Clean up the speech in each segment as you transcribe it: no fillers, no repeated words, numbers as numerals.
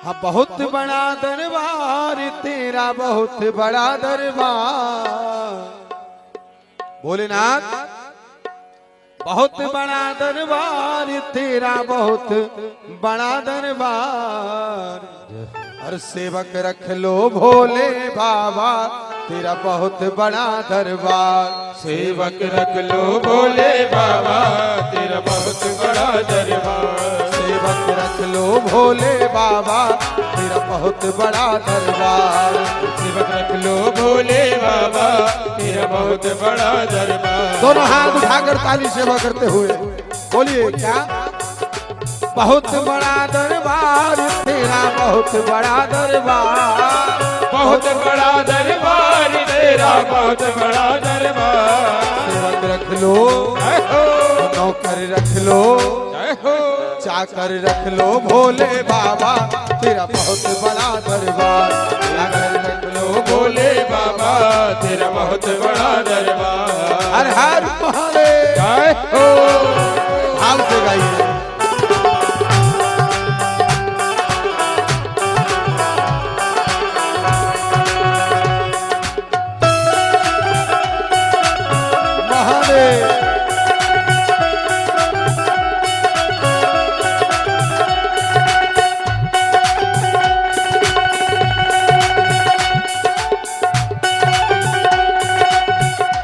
हाँ बहुत बड़ा दरबार तेरा, बहुत बड़ा दरबार भोलेनाथ, बहुत बड़ा दरबार तेरा, बहुत बड़ा दरबार। हर सेवक रख लो भोले बाबा तेरा बहुत बड़ा दरबार। सेवक रख लो भोले बाबा तेरा बहुत बड़ा दरबार। सेवक रख लो भोले बाबा तेरा बहुत बड़ा दरबार। सेवक रख लो भोले बाबा तेरा बहुत बड़ा दरबार। दोनों हाथ उठाकर ताली सेवा करते हुए बोलिए क्या? बहुत बड़ा दरबार तेरा, बहुत बड़ा दरबार। बहुत बड़ा दरबार तेरा, बहुत बड़ा दरबार। सेवक रख लो, नौकर रख लो, चाकर रख लो भोले बाबा तेरा बहुत बड़ा दरबार। चाकर रख लो भोले बाबा तेरा बहुत बड़ा दरबार। हर हर महादेव, जय हो। भाव से गाइए। महादेव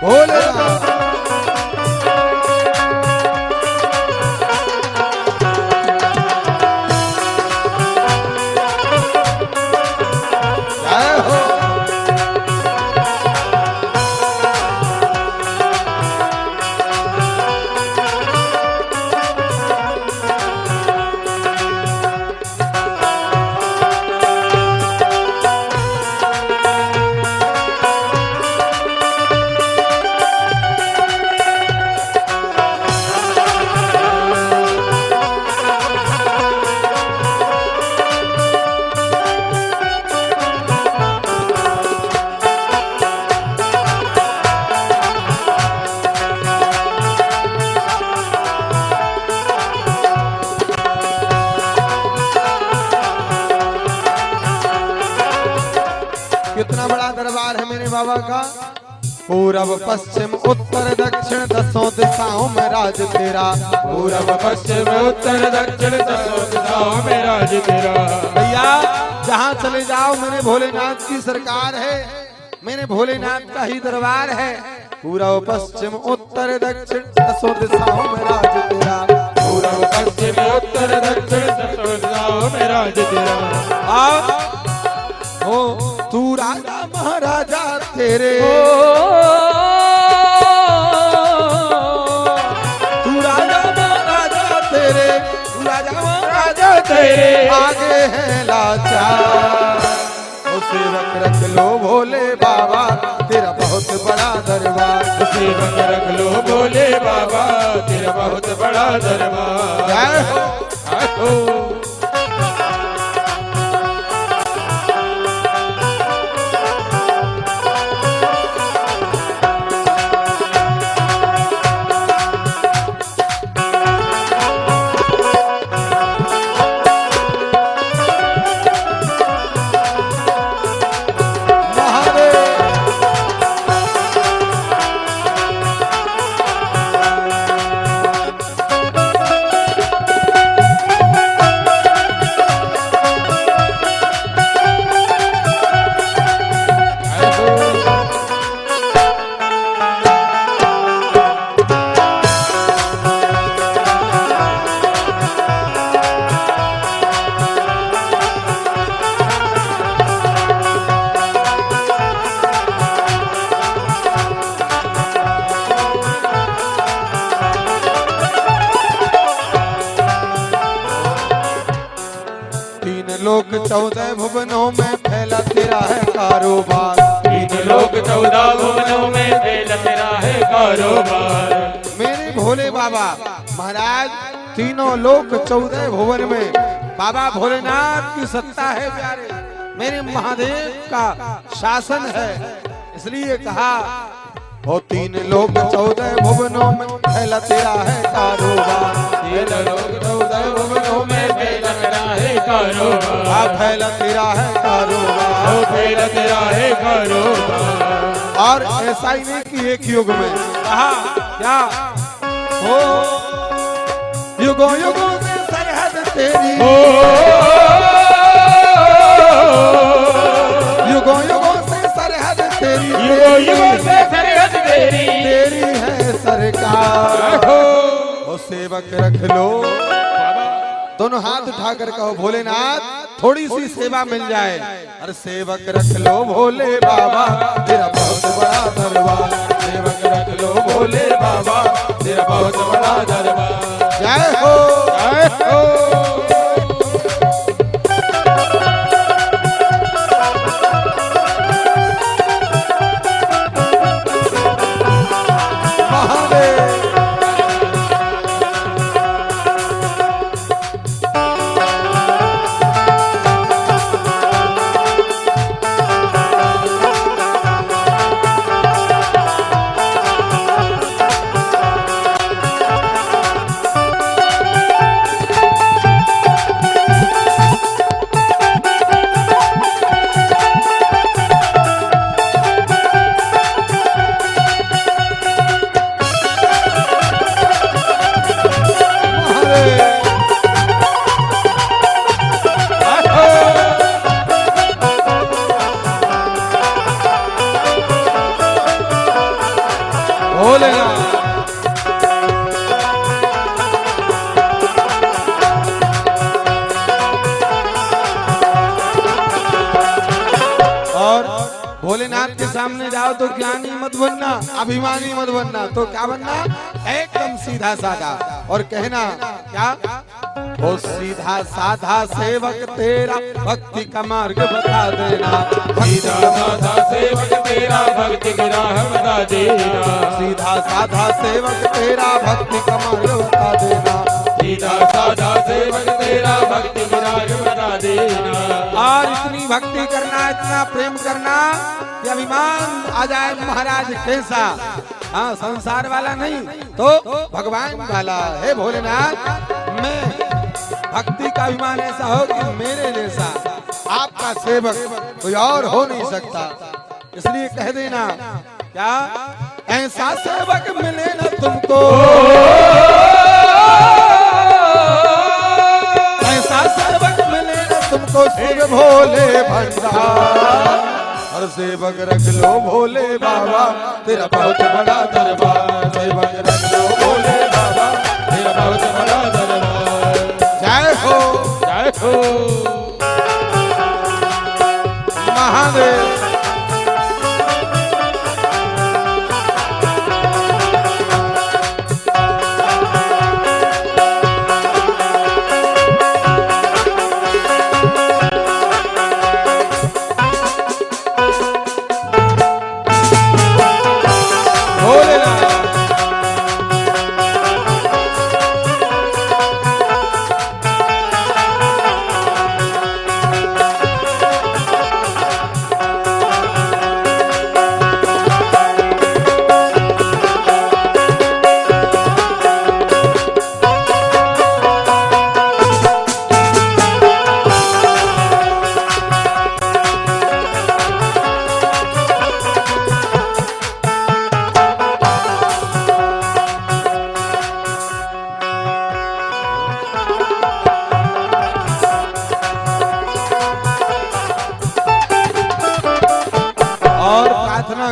भोलेनाथ जय हो। कितना बड़ा दरबार है मेरे बाबा का। पूरब पश्चिम उत्तर दक्षिण दसों दिशाओं में राज तेरा। पूरब पश्चिम उत्तर दक्षिण दसों दिशाओं में राज तेरा। भैया जहाँ चले जाओ मेरे भोलेनाथ की सरकार है, मेरे भोलेनाथ का ही दरबार है। पूरब पश्चिम उत्तर दक्षिण दसों दिशाओं में राज तेरा। पूरब पश्चिम उत्तर दक्षिण दसों दिशाओं में राज तेरा। हो तू राजा महाराजा तेरे, तू राजा महाराजा तेरे, तू राजा महाराजा तेरे आगे है लाचार। ओ सेवक रख लो भोले बाबा तेरा बहुत बड़ा दरबार। सेवक रख लो भोले बाबा तेरा बहुत बड़ा दरबार। जय हो, जय हो। लोक 14 भुवनों में फैला तेरा है कारोबार। तीन लोक 14 भुवनों में फैला तेरा है कारोबार। मेरे भोले बाबा महाराज तीनों लोक 14 भुवन में बाबा भोलेनाथ की सत्ता है प्यारे। मेरे महादेव का शासन है, इसलिए कहा वो तीन लोक 14 भुवनों में फैला तेरा है कारोबार। तीन लोक 14 भुवनों में फैला तेरा है कारोबार, आप फैला तेरा है कारोबार, ओ फैला तेरा है कारोबार। और ऐसा ही नहीं कि एक युग में कहा क्या हो, युगों युगों से सरहद तेरी, युगों युगों से सरहद तेरी, युगों युगों से सरहद तेरी, तेरी है सरकार। ओ सेवक रख लो, दोनों हाथ उठाकर कहो भोलेनाथ थोड़ी सी सेवा मिल जाए। अरे सेवक रख लो भोले बाबा तेरा बहुत बड़ा दरबार, सेवक रख लो भोले बाबा तेरा बहुत बड़ा दरबार। जय हो जय हो। भोलेनाथ के सामने जाओ तो ज्ञानी मत बनना, अभिमानी मत बनना, तो क्या बनना एकदम सीधा साधा और कहना क्या, ओ सीधा साधा सेवक तेरा भक्ति का मार्ग बता देना, सीधा साधा सेवक तेरा भक्ति की राह बता देना, सीधा साधा सेवक तेरा भक्ति का मार्ग बता देना, सीधा साधा सेवक तेरा भक्ति की राह बता देना। और इतनी भक्ति करना, इतना प्रेम करना कि अभिमान आ जाए महाराज कैसा, हाँ संसार वाला नहीं तो भगवान वाला। हे भोलेनाथ मैं भक्ति का अभिमान ऐसा हो कि मेरे जैसा आपका सेवक कोई और हो नहीं सकता, इसलिए कह देना क्या, ऐसा सेवक मिले ना तुमको, ऐसा सेवक मिले ना तुमको शिव भोले भंडार। और सेवक रख लो भोले बाबा तेरा बहुत बड़ा दरबार, सेवक रख लो भोले बाबा तेरा बहुत बड़ा दरबार। जय हो जय हो महादेव।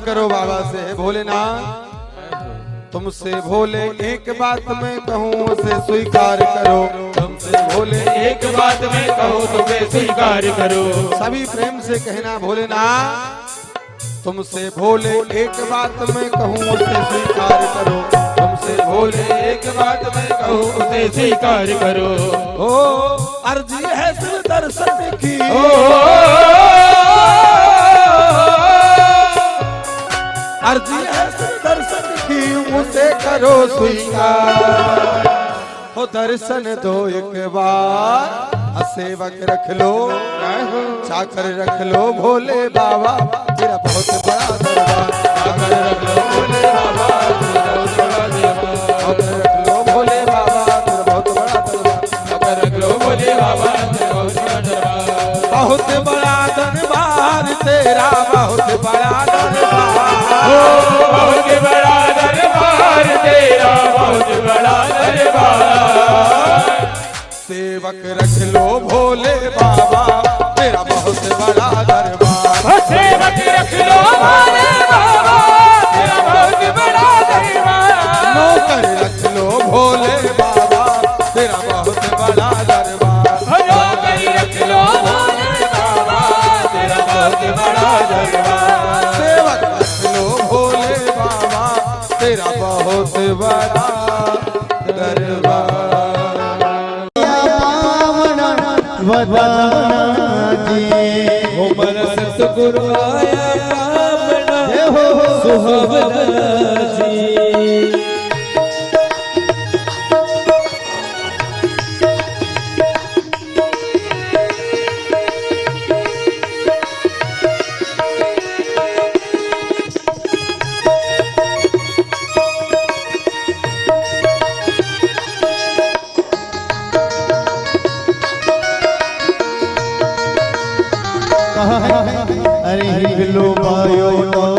करो बाबा से, भोलेनाथ तुमसे भोले एक बात मैं कहूँ उसे स्वीकार करो, तुमसे भोले एक बात मैं कहूँ तुझे स्वीकार करो। सभी प्रेम से कहना भोलेनाथ तुमसे भोले एक बात मैं कहूँ उसे स्वीकार करो, तुमसे भोले एक बात मैं कहूँ उसे स्वीकार करो। ओ अर्जी है सिर्फ दर्शन की, अर्जी है दर्शन की उसे करो स्वीकार, हो दर्शन दो एक बार, सेवक रख लो चाकर रख लो भोले बाबा तेरा बहुत बड़ा दरबार, चाकर रख लो भोले बाबा तेरा बहुत बड़ा दरबार, चाकर रख लो भोले बाबा तेरा बहुत बड़ा दरबार, चाकर रख लो भोले बाबा तेरा बहुत बहुत बड़ा दरबार तेरा बहुत बड़ा दरबार बहुत बड़ा दरबार तेरा बहुत बड़ा दरबार सेवक रख लो भोले बाबा तेरा बहुत बड़ा दरबार सेवक रख लो भोले बाबा तेरा बहुत बड़ा दरबार नौकर रख लो भोले बाबा तेरा बहुत बड़ा दरबार नौकर रख लो भोले बाबा तेरा बहुत बड़ा दरबार सेवक रख लो भोले बाबा तेरा बहुत बड़ा दरबार उमर सतगुरु आया पावना सुहावना जी अरे हिगलो पायो